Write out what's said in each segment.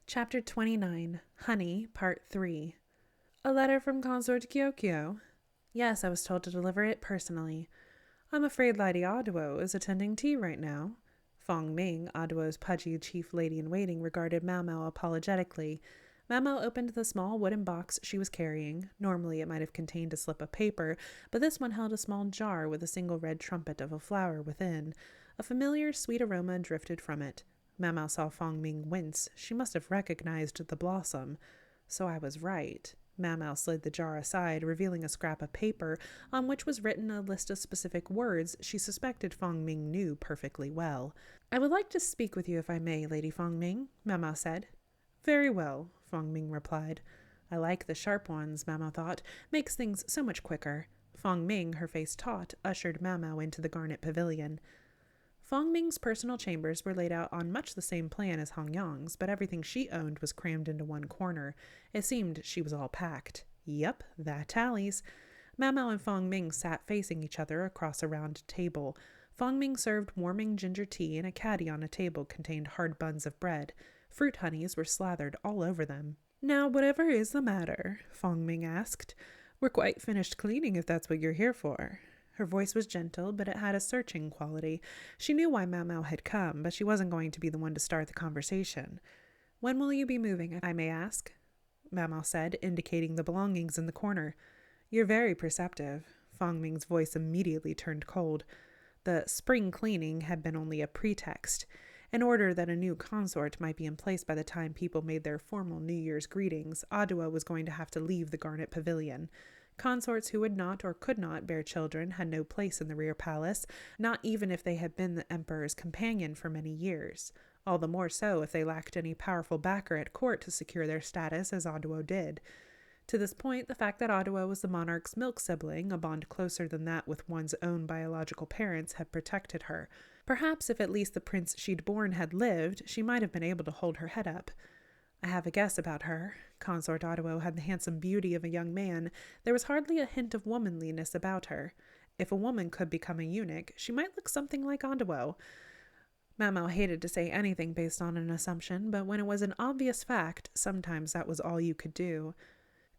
Chapter 29, Honey, Part 3. A letter from Consort Kyokyo? Yes, I was told to deliver it personally. I'm afraid Lady Aduo is attending tea right now. Fong Ming, Aduo's pudgy chief lady-in-waiting, regarded Mao Mao apologetically. Mao Mao opened the small wooden box she was carrying. Normally it might have contained a slip of paper, but this one held a small jar with a single red trumpet of a flower within. A familiar sweet aroma drifted from it. Mao Mao saw Fong Ming wince. She must have recognized the blossom. So I was right. Mao Mao slid the jar aside, revealing a scrap of paper on which was written a list of specific words she suspected Fong Ming knew perfectly well. I would like to speak with you if I may, Lady Fong Ming, Mao Mao said. Very well, Fong Ming replied. I like the sharp ones, Mao Mao thought. Makes things so much quicker. Fong Ming, her face taut, ushered Mao Mao into the garnet pavilion. Fong Ming's personal chambers were laid out on much the same plan as Hong Yang's, but everything she owned was crammed into one corner. It seemed she was all packed. Yep, that tallies. Mao Mao and Fong Ming sat facing each other across a round table. Fong Ming served warming ginger tea, and a caddy on a table contained hard buns of bread. Fruit honeys were slathered all over them. Now, whatever is the matter? Fong Ming asked. We're quite finished cleaning if that's what you're here for. Her voice was gentle, but it had a searching quality. She knew why Mao Mao had come, but she wasn't going to be the one to start the conversation. When will you be moving, if I may ask? Mao Mao said, indicating the belongings in the corner. You're very perceptive. Fong Ming's voice immediately turned cold. The spring cleaning had been only a pretext, in order that a new consort might be in place by the time people made their formal New Year's greetings. Aduo was going to have to leave the garnet pavilion. Consorts who would not or could not bear children had no place in the rear palace, not even if they had been the emperor's companion for many years. All the more so if they lacked any powerful backer at court to secure their status, as Aduo did. To this point, the fact that Aduo was the monarch's milk sibling, a bond closer than that with one's own biological parents, had protected her. Perhaps if at least the prince she'd borne had lived, she might have been able to hold her head up. I have a guess about her. Consort Aduo had the handsome beauty of a young man. There was hardly a hint of womanliness about her. If a woman could become a eunuch, she might look something like Aduo. Mao Mao hated to say anything based on an assumption, but when it was an obvious fact, sometimes that was all you could do.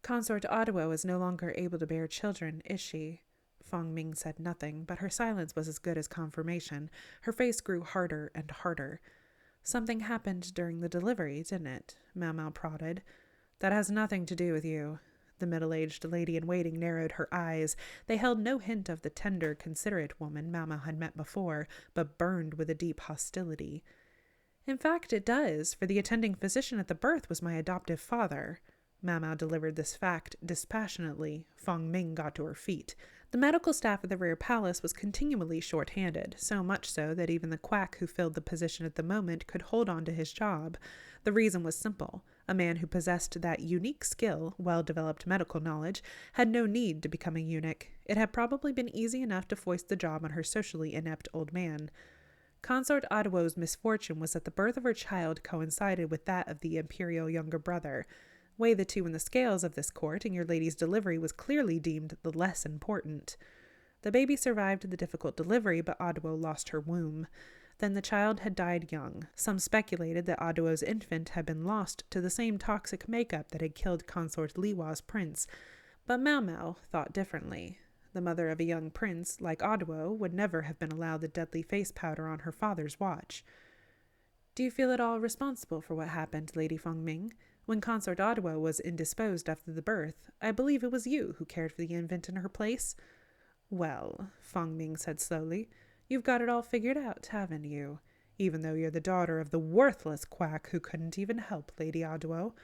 Consort Aduo is no longer able to bear children, is she? Fong Ming said nothing, but her silence was as good as confirmation. Her face grew harder and harder. Something happened during the delivery, didn't it? Mao Mao prodded. That has nothing to do with you. The middle-aged lady-in-waiting narrowed her eyes. They held no hint of the tender, considerate woman Mao Mao had met before, but burned with a deep hostility. In fact, it does, for the attending physician at the birth was my adoptive father. Mao Mao delivered this fact dispassionately. Fong Ming got to her feet. The medical staff of the rear palace was continually short-handed, so much so that even the quack who filled the position at the moment could hold on to his job. The reason was simple. A man who possessed that unique skill, well-developed medical knowledge, had no need to become a eunuch. It had probably been easy enough to foist the job on her socially inept old man. Consort Aduo's misfortune was that the birth of her child coincided with that of the imperial younger brother. Weigh the two in the scales of this court, and your lady's delivery was clearly deemed the less important. The baby survived the difficult delivery, but Aduo lost her womb. Then the child had died young. Some speculated that Aduo's infant had been lost to the same toxic makeup that had killed Consort Liwa's prince. But Mao Mao thought differently. The mother of a young prince, like Aduo, would never have been allowed the deadly face powder on her father's watch. Do you feel at all responsible for what happened, Lady Fong Ming? When Consort Aduo was indisposed after the birth, I believe it was you who cared for the infant in her place. Well, Fong Ming said slowly, you've got it all figured out, haven't you? Even though you're the daughter of the worthless quack who couldn't even help Lady Aduo.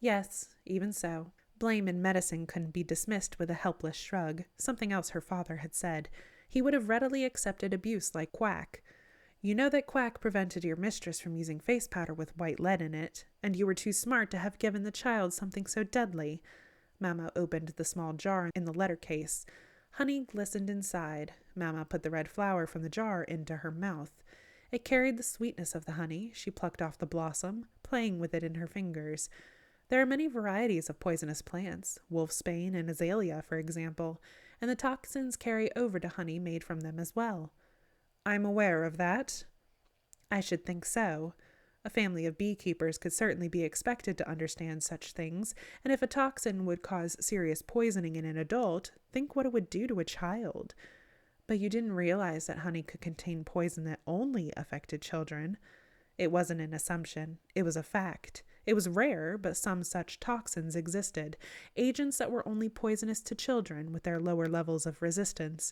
Yes, even so. Blame in medicine couldn't be dismissed with a helpless shrug, something else her father had said. He would have readily accepted abuse like quack. You know that quack prevented your mistress from using face powder with white lead in it, and you were too smart to have given the child something so deadly. Mao Mao opened the small jar in the letter case. Honey glistened inside. Mao Mao put the red flower from the jar into her mouth. It carried the sweetness of the honey. She plucked off the blossom, playing with it in her fingers. There are many varieties of poisonous plants, wolfsbane and azalea, for example, and the toxins carry over to honey made from them as well. I'm aware of that. I should think so. A family of beekeepers could certainly be expected to understand such things, and if a toxin would cause serious poisoning in an adult, think what it would do to a child. But you didn't realize that honey could contain poison that only affected children. It wasn't an assumption. It was a fact. It was rare, but some such toxins existed, agents that were only poisonous to children with their lower levels of resistance.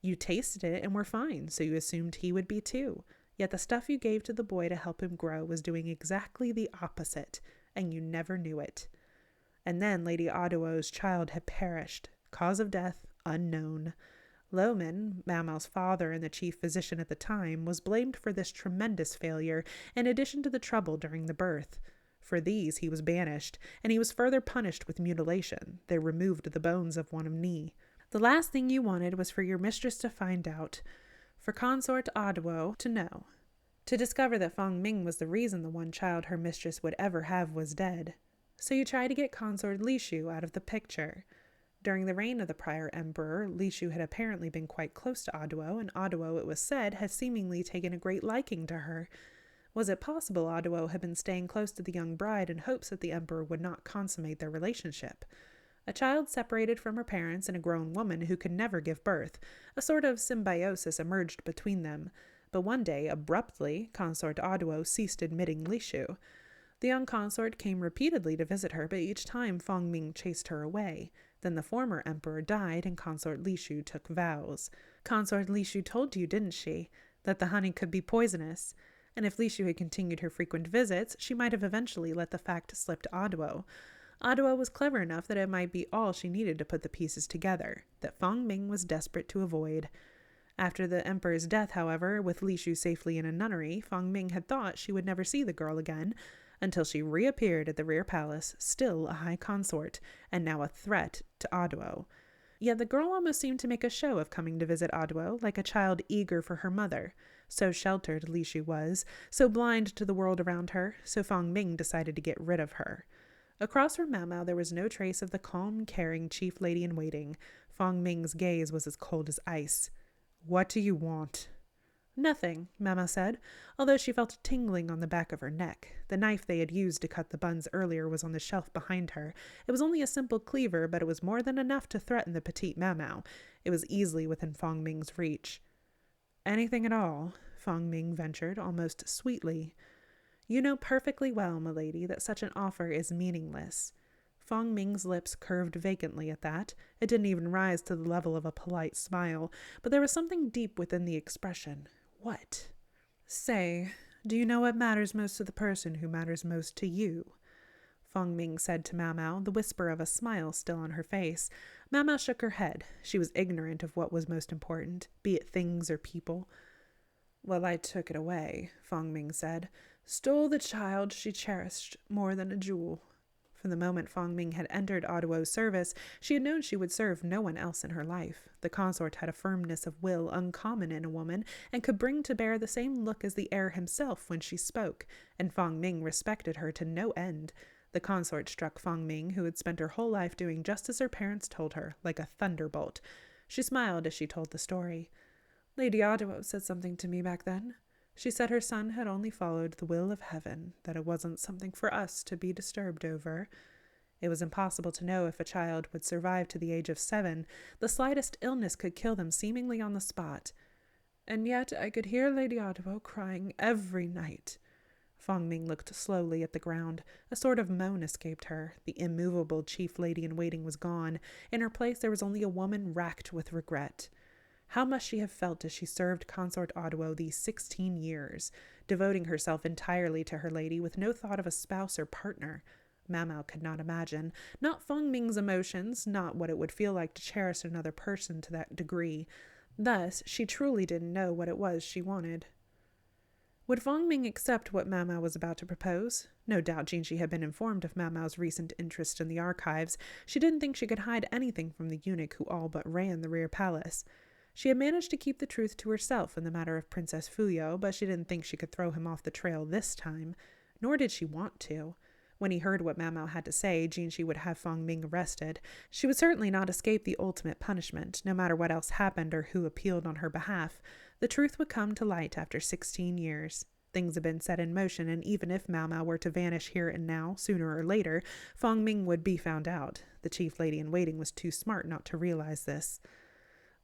You tasted it and were fine, so you assumed he would be too. Yet the stuff you gave to the boy to help him grow was doing exactly the opposite, and you never knew it. And then Lady Ottawo's child had perished. Cause of death, unknown. Lohman, Mamau's father and the chief physician at the time, was blamed for this tremendous failure, in addition to the trouble during the birth. For these he was banished, and he was further punished with mutilation. They removed the bones of one knee. The last thing you wanted was for your mistress to find out, for Consort Ottawo to know, to discover that Feng Ming was the reason the one child her mistress would ever have was dead. So you tried to get Consort Lishu out of the picture. During the reign of the prior emperor, Lishu had apparently been quite close to Ottawo, and Ottawo, it was said, had seemingly taken a great liking to her. Was it possible Ottawo had been staying close to the young bride in hopes that the emperor would not consummate their relationship? A child separated from her parents and a grown woman who could never give birth. A sort of symbiosis emerged between them. But one day, abruptly, Consort Ottawo ceased admitting Lishu. The young consort came repeatedly to visit her, but each time Feng Ming chased her away. Then the former emperor died, and Consort Lishu took vows. Consort Lishu told you, didn't she, that the honey could be poisonous? And if Lishu had continued her frequent visits, she might have eventually let the fact slip to Ottawo. Ottawa was clever enough that it might be all she needed to put the pieces together, that Feng Ming was desperate to avoid. After the emperor's death, however, with Lishu safely in a nunnery, Feng Ming had thought she would never see the girl again, until she reappeared at the rear palace, still a high consort, and now a threat to Ottawa. Yet the girl almost seemed to make a show of coming to visit Ottawa, like a child eager for her mother. So sheltered Lishu was, so blind to the world around her, so Feng Ming decided to get rid of her. Across from Mamau there was no trace of the calm, caring chief lady-in-waiting. Feng Ming's gaze was as cold as ice. "What do you want?" "Nothing," Mamau said, although she felt a tingling on the back of her neck. The knife they had used to cut the buns earlier was on the shelf behind her. It was only a simple cleaver, but it was more than enough to threaten the petite Mamau. It was easily within Feng Ming's reach. "Anything at all," Feng Ming ventured, almost sweetly. "You know perfectly well, milady, that such an offer is meaningless." Feng Ming's lips curved vacantly at that. It didn't even rise to the level of a polite smile, but there was something deep within the expression. What? "Say, do you know what matters most to the person who matters most to you?" Feng Ming said to Mamau, the whisper of a smile still on her face. Mamau shook her head. She was ignorant of what was most important, be it things or people. "Well, I took it away," Feng Ming said. "Stole the child she cherished more than a jewel." From the moment Feng Ming had entered Ottawa's service, she had known she would serve no one else in her life. The consort had a firmness of will uncommon in a woman, and could bring to bear the same look as the heir himself when she spoke, and Feng Ming respected her to no end. The consort struck Feng Ming, who had spent her whole life doing just as her parents told her, like a thunderbolt. She smiled as she told the story. "Lady Ottawa said something to me back then. She said her son had only followed the will of heaven, that it wasn't something for us to be disturbed over. It was impossible to know if a child would survive to the age of 7. The slightest illness could kill them seemingly on the spot. And yet I could hear Lady Ottawa crying every night." Feng Ming looked slowly at the ground. A sort of moan escaped her. The immovable chief lady-in-waiting was gone. In her place there was only a woman racked with regret. How must she have felt as she served Consort Ottawa these 16 years, devoting herself entirely to her lady with no thought of a spouse or partner? Mamau could not imagine. Not Feng Ming's emotions, not what it would feel like to cherish another person to that degree. Thus, she truly didn't know what it was she wanted. Would Feng Ming accept what Mamau was about to propose? No doubt Jinshi had been informed of Mamau's recent interest in the archives. She didn't think she could hide anything from the eunuch who all but ran the rear palace. She had managed to keep the truth to herself in the matter of Princess Fuyo, but she didn't think she could throw him off the trail this time. Nor did she want to. When he heard what Mamau had to say, Jinshi would have Feng Ming arrested. She would certainly not escape the ultimate punishment, no matter what else happened or who appealed on her behalf. The truth would come to light after 16 years. Things had been set in motion, and even if Mao Mao were to vanish here and now, sooner or later, Fong Ming would be found out. The chief lady-in-waiting was too smart not to realize this.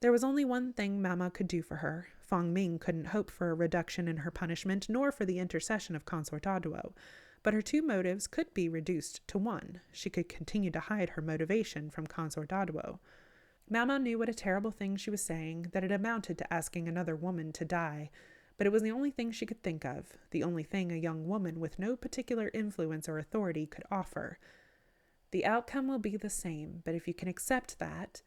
There was only one thing Mao Mao could do for her. Fong Ming couldn't hope for a reduction in her punishment, nor for the intercession of Consort Aduo. But her two motives could be reduced to one. She could continue to hide her motivation from Consort Aduo. Mao Mao knew what a terrible thing she was saying, that it amounted to asking another woman to die. But it was the only thing she could think of, the only thing a young woman with no particular influence or authority could offer. The outcome will be the same, but if you can accept that,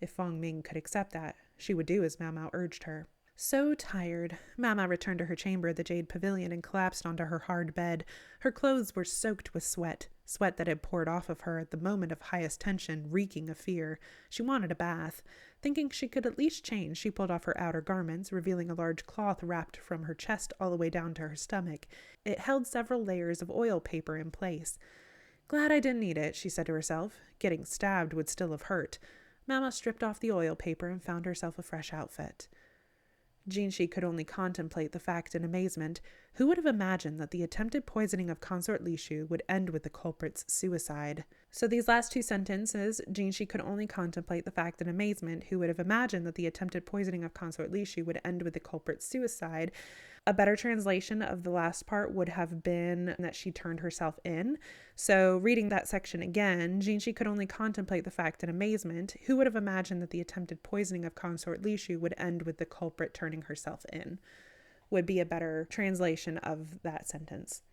if Fong Ming could accept that, she would do as Mao Mao urged her. So tired, Mao Mao returned to her chamber at the Jade Pavilion and collapsed onto her hard bed. Her clothes were soaked with sweat that had poured off of her at the moment of highest tension, reeking of fear. She wanted a bath. Thinking she could at least change, she pulled off her outer garments, revealing a large cloth wrapped from her chest all the way down to her stomach. It held several layers of oil paper in place. Glad I didn't need it, she said to herself. Getting stabbed would still have hurt. Mao Mao stripped off the oil paper and found herself a fresh outfit. Jinshi could only contemplate the fact in amazement. Who would have imagined that the attempted poisoning of Consort Lishu would end with the culprit's suicide? So these last two sentences, Jinshi could only contemplate the fact in amazement. Who would have imagined that the attempted poisoning of Consort Lishu would end with the culprit's suicide? A better translation of the last part would have been that she turned herself in. So reading that section again, Jinshi could only contemplate the fact in amazement. Who would have imagined that the attempted poisoning of Consort Lishu would end with the culprit turning herself in? Would be a better translation of that sentence.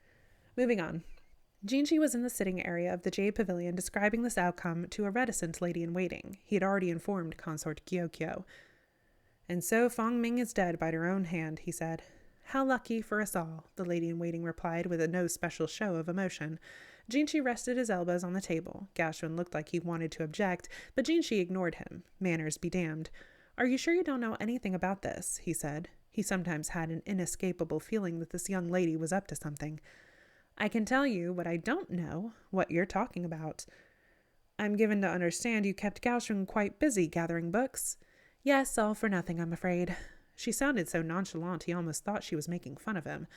Moving on. Jinshi was in the sitting area of the Jade Pavilion describing this outcome to a reticent lady-in-waiting. He had already informed Consort Gyokyo. "And so Fong Ming is dead by her own hand," he said. "How lucky for us all," the lady-in-waiting replied with no special show of emotion. Jinshi rested his elbows on the table. Gashun looked like he wanted to object, but Jinshi ignored him. Manners be damned. "Are you sure you don't know anything about this?" he said. He sometimes had an inescapable feeling that this young lady was up to something. "I can tell you what I don't know, what you're talking about." "I'm given to understand you kept Gashun quite busy gathering books." "Yes, all for nothing, I'm afraid." She sounded so nonchalant he almost thought she was making fun of him.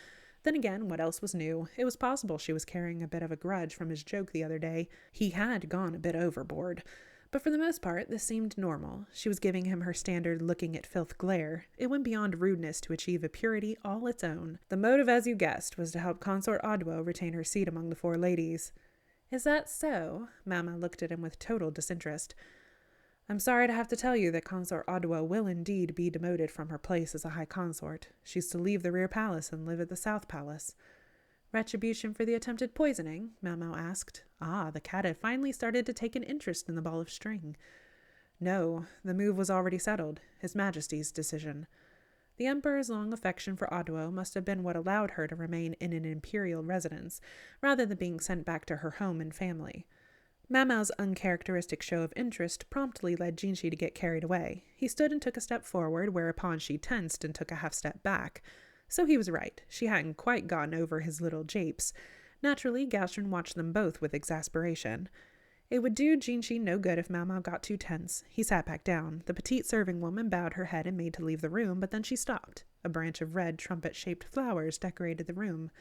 Then again, what else was new? It was possible she was carrying a bit of a grudge from his joke the other day. He had gone a bit overboard. But for the most part, this seemed normal. She was giving him her standard looking at filth glare. It went beyond rudeness to achieve a purity all its own. The motive, as you guessed, was to help Consort Aduo retain her seat among the four ladies. "Is that so?" Mao Mao looked at him with total disinterest. "I'm sorry to have to tell you that Consort Aduo will indeed be demoted from her place as a high consort. She's to leave the rear palace and live at the south palace." "Retribution for the attempted poisoning?" Mao Mao asked. The cat had finally started to take an interest in the ball of string. "No, the move was already settled. His Majesty's decision." The Emperor's long affection for Aduo must have been what allowed her to remain in an imperial residence, rather than being sent back to her home and family. Mao Mao's uncharacteristic show of interest promptly led Jinshi to get carried away. He stood and took a step forward, whereupon she tensed and took a half step back. So he was right. She hadn't quite gotten over his little japes. Naturally, Gashun watched them both with exasperation. It would do Jinshi no good if Mao Mao got too tense. He sat back down. The petite serving woman bowed her head and made to leave the room, but then she stopped. A branch of red, trumpet-shaped flowers decorated the room.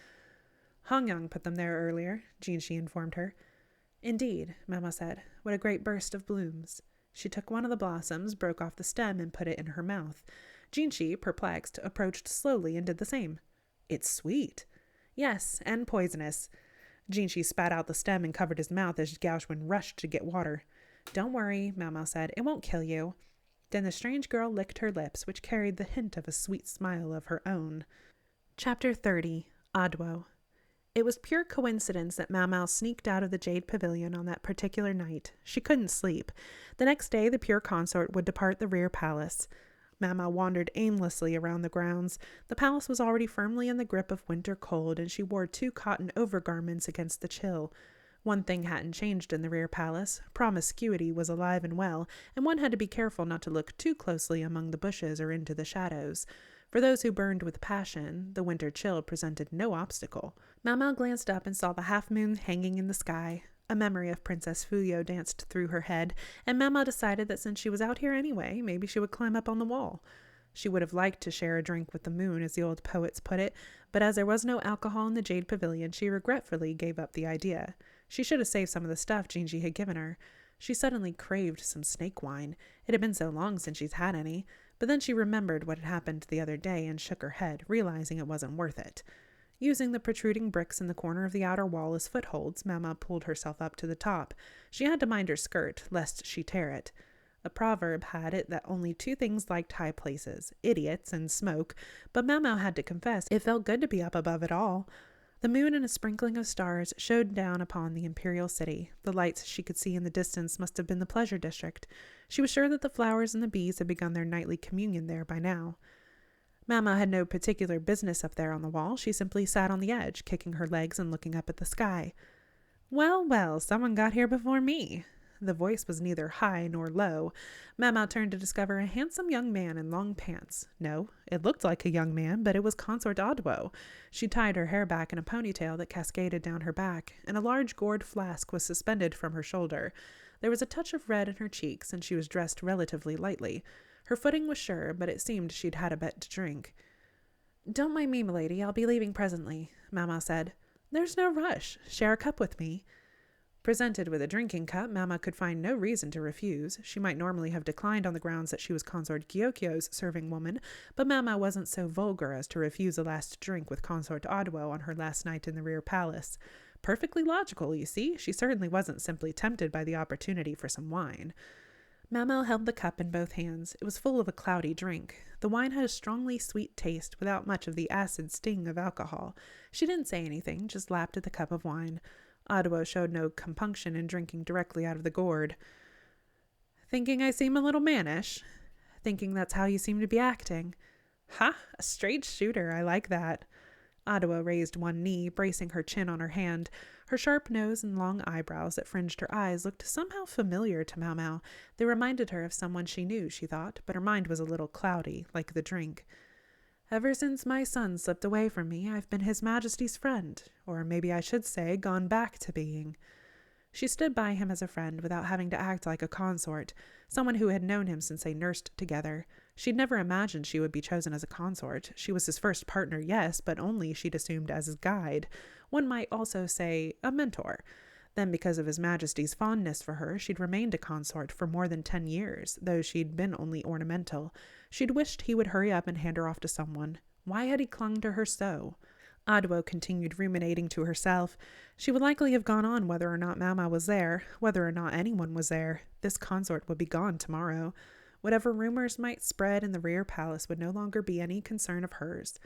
"Hongyang put them there earlier," Jinshi informed her. "Indeed," Mao Mao said. "What a great burst of blooms." She took one of the blossoms, broke off the stem, and put it in her mouth. Jinshi, perplexed, approached slowly and did the same. "It's sweet." "Yes, and poisonous." Jinshi spat out the stem and covered his mouth as Gashun rushed to get water. "Don't worry," Mao Mao said. "It won't kill you." Then the strange girl licked her lips, which carried the hint of a sweet smile of her own. Chapter 30. Aduo. It was pure coincidence that Mao Mao sneaked out of the Jade Pavilion on that particular night. She couldn't sleep. The next day, the pure consort would depart the rear palace. Mao Mao wandered aimlessly around the grounds. The palace was already firmly in the grip of winter cold, and she wore 2 cotton overgarments against the chill. One thing hadn't changed in the rear palace. Promiscuity was alive and well, and one had to be careful not to look too closely among the bushes or into the shadows. For those who burned with passion, the winter chill presented no obstacle. Mao Mao glanced up and saw the half-moon hanging in the sky. A memory of Princess Fuyo danced through her head, and Mao Mao decided that since she was out here anyway, maybe she would climb up on the wall. She would have liked to share a drink with the moon, as the old poets put it, but as there was no alcohol in the Jade Pavilion, she regretfully gave up the idea. She should have saved some of the stuff Jinji had given her. She suddenly craved some snake wine. It had been so long since she's had any. But then she remembered what had happened the other day and shook her head, realizing it wasn't worth it. Using the protruding bricks in the corner of the outer wall as footholds, Mama pulled herself up to the top. She had to mind her skirt, lest she tear it. A proverb had it that only two things liked high places, idiots and smoke, but Mama had to confess it felt good to be up above it all. The moon and a sprinkling of stars showed down upon the imperial city. The lights she could see in the distance must have been the pleasure district. She was sure that the flowers and the bees had begun their nightly communion there by now. Mama had no particular business up there on the wall. She simply sat on the edge, kicking her legs and looking up at the sky. Well, well, someone got here before me. The voice was neither high nor low. Mama turned to discover a handsome young man in long pants. No, it looked like a young man, but it was Consort Odwo. She tied her hair back in a ponytail that cascaded down her back, and a large gourd flask was suspended from her shoulder. There was a touch of red in her cheeks, and she was dressed relatively lightly. Her footing was sure, but it seemed she'd had a bit to drink. Don't mind me, milady, I'll be leaving presently, Mama said. There's no rush. Share a cup with me. Presented with a drinking cup, Mama could find no reason to refuse. She might normally have declined on the grounds that she was Consort Gyokyo's serving woman, but Mama wasn't so vulgar as to refuse a last drink with Consort Odwo on her last night in the rear palace. Perfectly logical, you see. She certainly wasn't simply tempted by the opportunity for some wine. Mama held the cup in both hands. It was full of a cloudy drink. The wine had a strongly sweet taste without much of the acid sting of alcohol. She didn't say anything, just lapped at the cup of wine. Odwo showed no compunction in drinking directly out of the gourd. Thinking I seem a little mannish? Thinking that's how you seem to be acting? Ha! A straight shooter. I like that. Odwo raised one knee, bracing her chin on her hand. Her sharp nose and long eyebrows that fringed her eyes looked somehow familiar to Mau Mau. They reminded her of someone she knew, she thought, but her mind was a little cloudy, like the drink. Ever since my son slipped away from me, I've been His Majesty's friend, or maybe I should say gone back to being. She stood by him as a friend without having to act like a consort, someone who had known him since they nursed together. She'd never imagined she would be chosen as a consort. She was his first partner, yes, but only, she'd assumed, as his guide. One might also say a mentor. Then, because of His Majesty's fondness for her, she'd remained a consort for more than 10 years, though she'd been only ornamental. She'd wished he would hurry up and hand her off to someone. Why had he clung to her so? Odwo continued ruminating to herself. She would likely have gone on whether or not Mama was there, whether or not anyone was there. This consort would be gone tomorrow. Whatever rumors might spread in the rear palace would no longer be any concern of hers.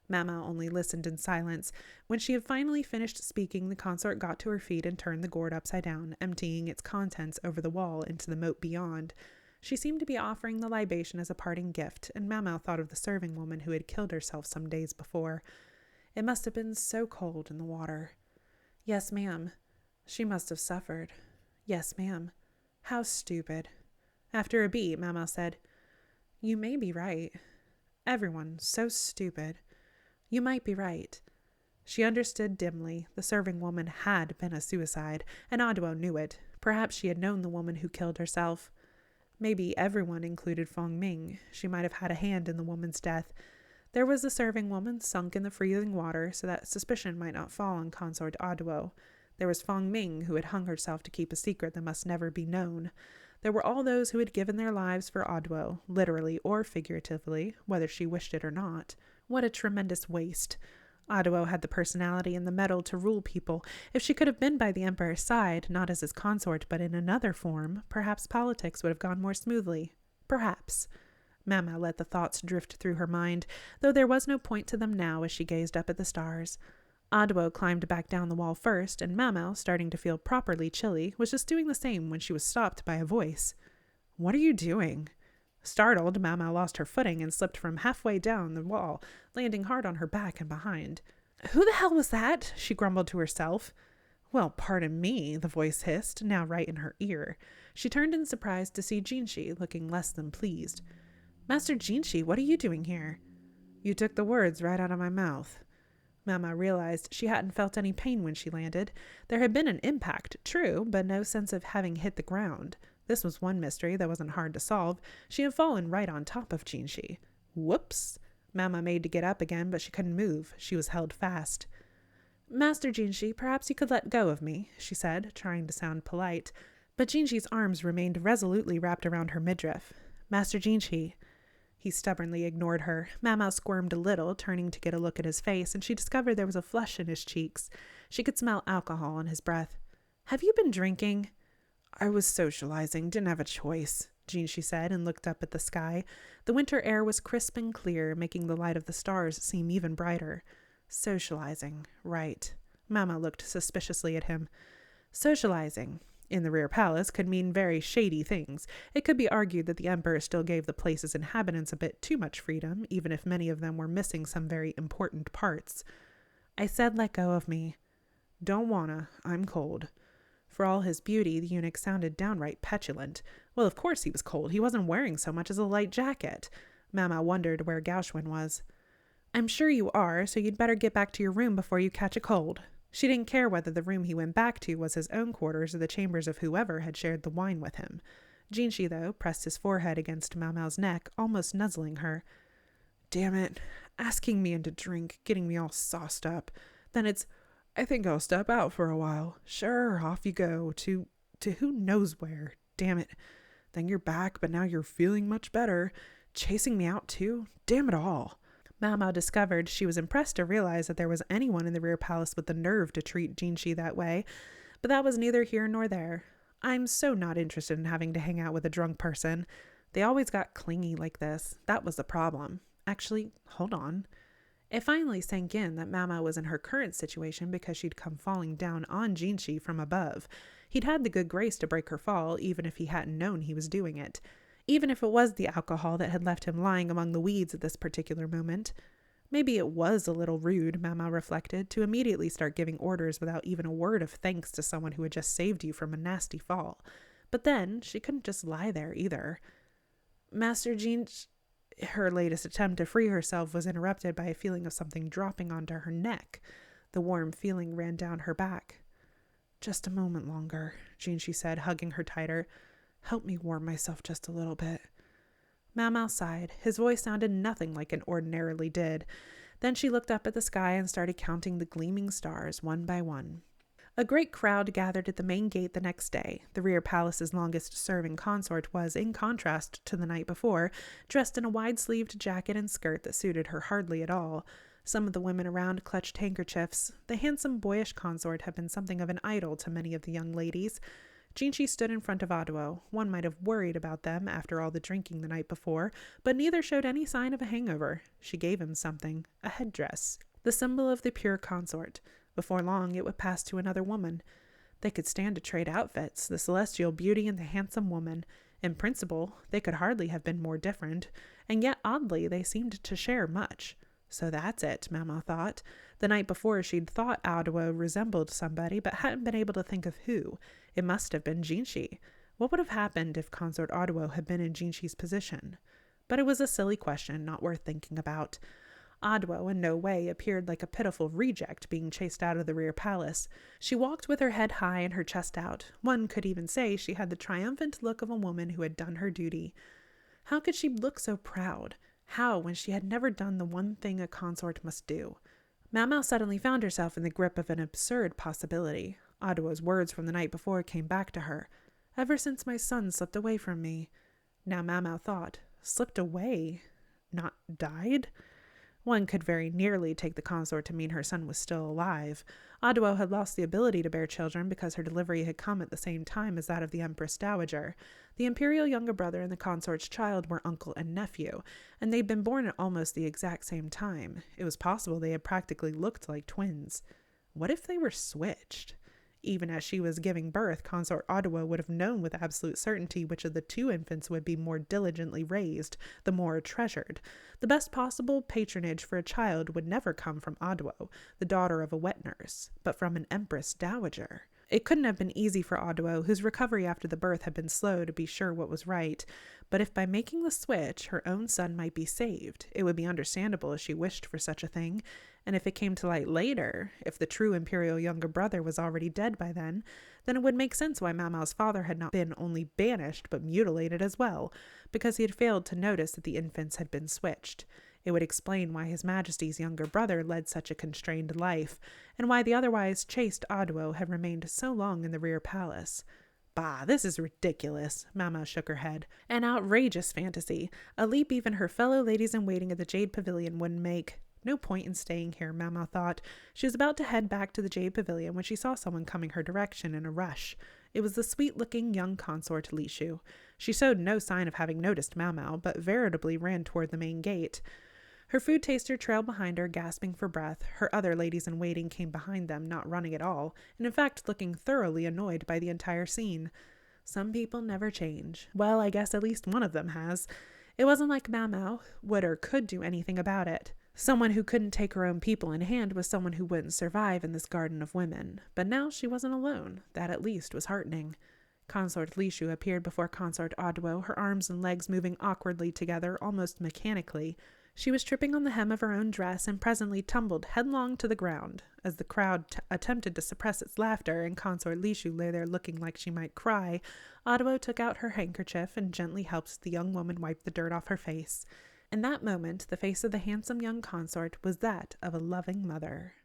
Mama only listened in silence. When she had finally finished speaking, the consort got to her feet and turned the gourd upside down, emptying its contents over the wall into the moat beyond. She seemed to be offering the libation as a parting gift, and Mama thought of the serving woman who had killed herself some days before. It must have been so cold in the water. Yes, ma'am. She must have suffered. Yes, ma'am. How stupid. After a beat, Mama said, You may be right. Everyone so stupid. You might be right. She understood dimly. The serving woman had been a suicide, and Odwo knew it. Perhaps she had known the woman who killed herself. Maybe everyone included Fong Ming. She might have had a hand in the woman's death. There was the serving woman sunk in the freezing water so that suspicion might not fall on Consort Odwo. There was Fong Ming, who had hung herself to keep a secret that must never be known. There were all those who had given their lives for Odwo, literally or figuratively, whether she wished it or not. What a tremendous waste. Odwo had the personality and the mettle to rule people. If she could have been by the Emperor's side, not as his consort, but in another form, perhaps politics would have gone more smoothly. Perhaps. Mama let the thoughts drift through her mind, though there was no point to them now as she gazed up at the stars. Odwo climbed back down the wall first, and Mama, starting to feel properly chilly, was just doing the same when she was stopped by a voice. What are you doing? Startled, Mama lost her footing and slipped from halfway down the wall, landing hard on her back and behind. Who the hell was that? She grumbled to herself. Well, pardon me, the voice hissed, now right in her ear. She turned in surprise to see Jinshi, looking less than pleased. Master Jinshi, what are you doing here? You took the words right out of my mouth. Mama realized she hadn't felt any pain when she landed. There had been an impact, true, but no sense of having hit the ground. This was one mystery that wasn't hard to solve. She had fallen right on top of Jinshi. Whoops! Mama made to get up again, but she couldn't move. She was held fast. Master Jinshi, perhaps you could let go of me, she said, trying to sound polite. But Jinshi's arms remained resolutely wrapped around her midriff. Master Jinshi. He stubbornly ignored her. Mama squirmed a little, turning to get a look at his face, and she discovered there was a flush in his cheeks. She could smell alcohol on his breath. Have you been drinking? I was socializing, didn't have a choice, Jinshi said, and looked up at the sky. The winter air was crisp and clear, making the light of the stars seem even brighter. Socializing, right. Mama looked suspiciously at him. Socializing in the rear palace could mean very shady things. It could be argued that the emperor still gave the place's inhabitants a bit too much freedom, even if many of them were missing some very important parts. I said let go of me. Don't wanna, I'm cold. For all his beauty, the eunuch sounded downright petulant. Well, of course he was cold. He wasn't wearing so much as a light jacket. Mama wondered where Gauchwin was. I'm sure you are, so you'd better get back to your room before you catch a cold. She didn't care whether the room he went back to was his own quarters or the chambers of whoever had shared the wine with him. Jinshi, though, pressed his forehead against Mau-Mau's neck, almost nuzzling her. Damn it, asking me into drink, getting me all sauced up. Then it's, I think I'll step out for a while. Sure, off you go, to who knows where. Damn it. Then you're back, but now you're feeling much better. Chasing me out, too? Damn it all. Mau-Mau discovered she was impressed to realize that there was anyone in the rear palace with the nerve to treat Jinshi that way, but that was neither here nor there. I'm so not interested in having to hang out with a drunk person. They always got clingy like this. That was the problem. Actually, hold on. It finally sank in that Mau-Mau was in her current situation because she'd come falling down on Jinshi from above. He'd had the good grace to break her fall, even if he hadn't known he was doing it. Even if it was the alcohol that had left him lying among the weeds at this particular moment. Maybe it was a little rude, Mau-Mau reflected, to immediately start giving orders without even a word of thanks to someone who had just saved you from a nasty fall. But then, she couldn't just lie there either. Master Jinshi... Her latest attempt to free herself was interrupted by a feeling of something dropping onto her neck. The warm feeling ran down her back. Just a moment longer, Jinshi said, hugging her tighter. Help me warm myself just a little bit. Mau-Mau sighed. His voice sounded nothing like it ordinarily did. Then she looked up at the sky and started counting the gleaming stars one by one. A great crowd gathered at the main gate the next day. The rear palace's longest-serving consort was, in contrast to the night before, dressed in a wide-sleeved jacket and skirt that suited her hardly at all. Some of the women around clutched handkerchiefs. The handsome, boyish consort had been something of an idol to many of the young ladies. Jinshi stood in front of Aduo. One might have worried about them after all the drinking the night before, but neither showed any sign of a hangover. She gave him something, a headdress, the symbol of the pure consort. Before long, it would pass to another woman. They could stand to trade outfits, the celestial beauty and the handsome woman. In principle, they could hardly have been more different, and yet oddly they seemed to share much. So that's it, Mau-Mau thought. The night before she'd thought Aduo resembled somebody, but hadn't been able to think of who. It must have been Jinshi. What would have happened if Consort Aduo had been in Jinshi's position? But it was a silly question, not worth thinking about. Aduo in no way appeared like a pitiful reject being chased out of the rear palace. She walked with her head high and her chest out. One could even say she had the triumphant look of a woman who had done her duty. How could she look so proud? How, when she had never done the one thing a consort must do? Mau-Mau suddenly found herself in the grip of an absurd possibility. Aduo's words from the night before came back to her. Ever since my son slipped away from me. Now Mau-Mau thought, slipped away? Not died? One could very nearly take the consort to mean her son was still alive. Aduo had lost the ability to bear children because her delivery had come at the same time as that of the Empress Dowager. The imperial younger brother and the consort's child were uncle and nephew, and they'd been born at almost the exact same time. It was possible they had practically looked like twins. What if they were switched? Even as she was giving birth, Consort Aduo would have known with absolute certainty which of the two infants would be more diligently raised, the more treasured. The best possible patronage for a child would never come from Aduo, the daughter of a wet nurse, but from an Empress Dowager. It couldn't have been easy for Aduo, whose recovery after the birth had been slow, to be sure what was right, but if by making the switch her own son might be saved, it would be understandable if she wished for such a thing, And if it came to light later, if the true imperial younger brother was already dead by then it would make sense why Mau Mau's father had not been only banished but mutilated as well, because he had failed to notice that the infants had been switched. It would explain why His Majesty's younger brother led such a constrained life, and why the otherwise chaste Aduo had remained so long in the rear palace. Bah, this is ridiculous, Mau Mau shook her head. An outrageous fantasy, a leap even her fellow ladies-in-waiting at the Jade Pavilion wouldn't make. No point in staying here, Mau Mau thought. She was about to head back to the Jade Pavilion when she saw someone coming her direction in a rush. It was the sweet-looking young consort Li Shu. She showed no sign of having noticed Mau Mau, but veritably ran toward the main gate. Her food taster trailed behind her, gasping for breath. Her other ladies-in-waiting came behind them, not running at all, and in fact looking thoroughly annoyed by the entire scene. Some people never change. Well, I guess at least one of them has. It wasn't like Mau Mau would or could do anything about it. Someone who couldn't take her own people in hand was someone who wouldn't survive in this garden of women. But now she wasn't alone. That at least was heartening. Consort Li Shu appeared before Consort Aduo, her arms and legs moving awkwardly together, almost mechanically. She was tripping on the hem of her own dress and presently tumbled headlong to the ground. As the crowd attempted to suppress its laughter and Consort Li Shu lay there looking like she might cry, Aduo took out her handkerchief and gently helped the young woman wipe the dirt off her face. In that moment, the face of the handsome young consort was that of a loving mother.